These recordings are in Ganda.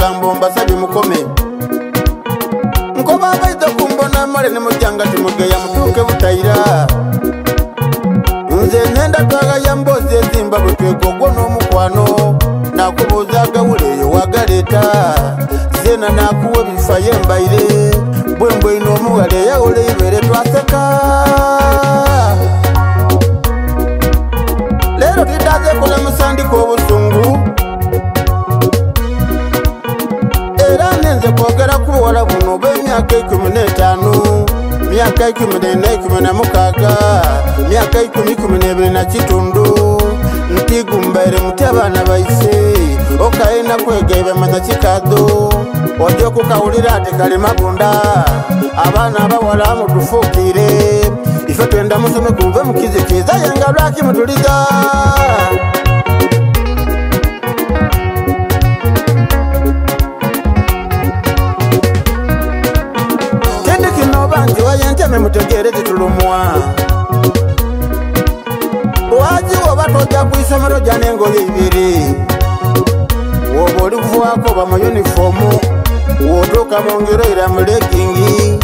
mugambo mbasabye mukome nkoba abaita kumbona male ne mujanga timugeya mutuuke butayira nze nenda twaga ya mbozi ezimba bwetwego gwo n'omukwano nakubuuza gawule eyo wagaleeta zena nakuwa ebifa yembaire bwembwe n'omuwala eyawula ibere twaseka leero tiddaze kola musandika obusungu era nenze kwogera ku buwala buno b'emyaka 15 myaka 14-16 myaka 10-12 na kitundu ntigumbaire muti abaana baise okayina kwegaiba manya kikado ojja okukawulira ati kali mabunda abaana abawala mutufuukire ife twenda musome kumve mukizikiza yenga lwaki mutuliza Wayenteme mutegere titulumwa lwaki woba tojja ku isomero gya n'engoye ibiri woba oli kufuwako ba mu yunifoomu wotuuka mu ngero era mu legingi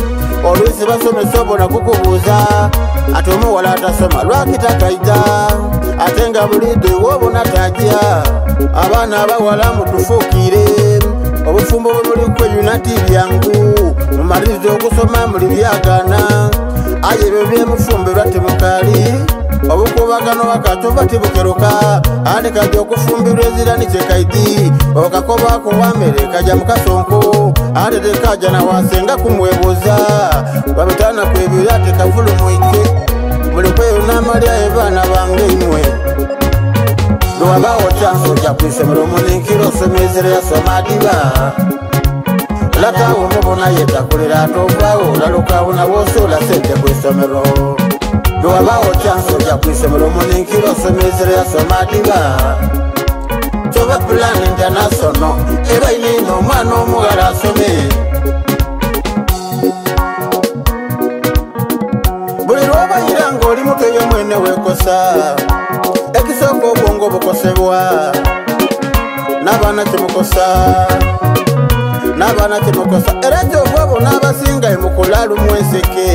oluusi basomesa obona kukubuuza ate omuwala atasoma lwaki takaita ate nga bulido iwoobona tajja abaana abawala mutufuukire obufumbo bwe buli kweyunati byangu mumaliriza okusoma muli byagana aye ebyo byemufumbe temukali obukubagano bakatova tibukeruka ate kajja okufumbirwa ezirani kyekaidi okakobako wamere kajja mukasonko ate tekajja nawasenga kumwebuuza babitana kwebiri ate kavulumwike muli kweyunamalya ebaana bange imwe lwabawo chanso ojja kwisomero omuninkiro osomezere yasoma adiba latawo mubona yetakulira atovaawo olalukawo nawosuula sente kwisomero lwabawo chanso ojja kwisomero omuninkiro osomezere yasoma adiba kyoba plan international era inino omwana omuwala asome buli lwobayira ng'oli muto eyo mwene weekosa ekisooka obwongo bukosebwa n'abaana temukosa n'abaana temukosa era gyova abo n'abasinga emukulalumu enseke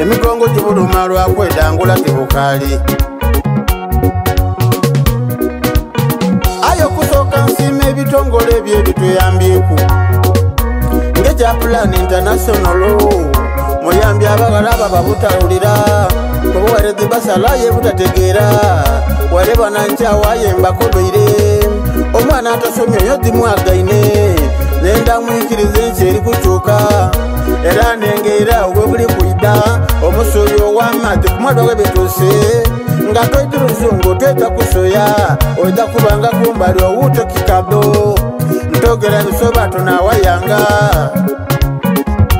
emigongo gibuluma lwakwedangula tebukali aye okusooka nsiima ebitongole ebyo ebituyambyeku ng'ekya plan international muyambye abawala abo babutawulira kubuwerezi basalaye butategeera wale banankyawaye mbakobeire omwana atasomye oyo zimwagaine nenda mwikiriza ensi eri kukyuka era nengeera obwe buli kuida omusoyo ow'amazzi kumwalwa webetuse nga toyita luzungu tweta kusoya oyita kubanga kumbali owuuto kikado ntogera bisoba tonawayanga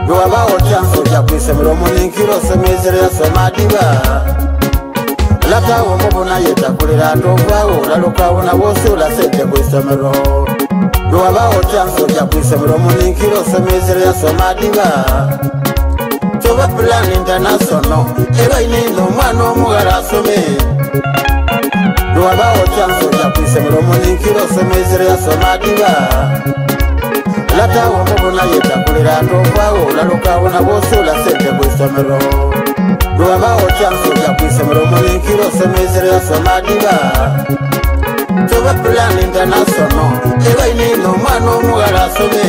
lwabawo chanso ojja kwisomero omuninkiro osomezere yasoma adiba latawo mubona yetakulira atovaawo olalukawo nawosuula sente kwisomero lwabawo chanso ojja kwisomero omuninkiro osomezere yasoma adiba kyoba plan international era inino omwana omuwala asome lwabawo chanso ojja kwisomero omuninkiro osomezere yasoma adiba latawo mubona yetakulira atovaawo olalukawo nawosuula sente kwisomero lwabawo chanso ojja kwisomero omuninkiro osomezere yasoma adiba kyoba plan international era inino omwana omuwala asome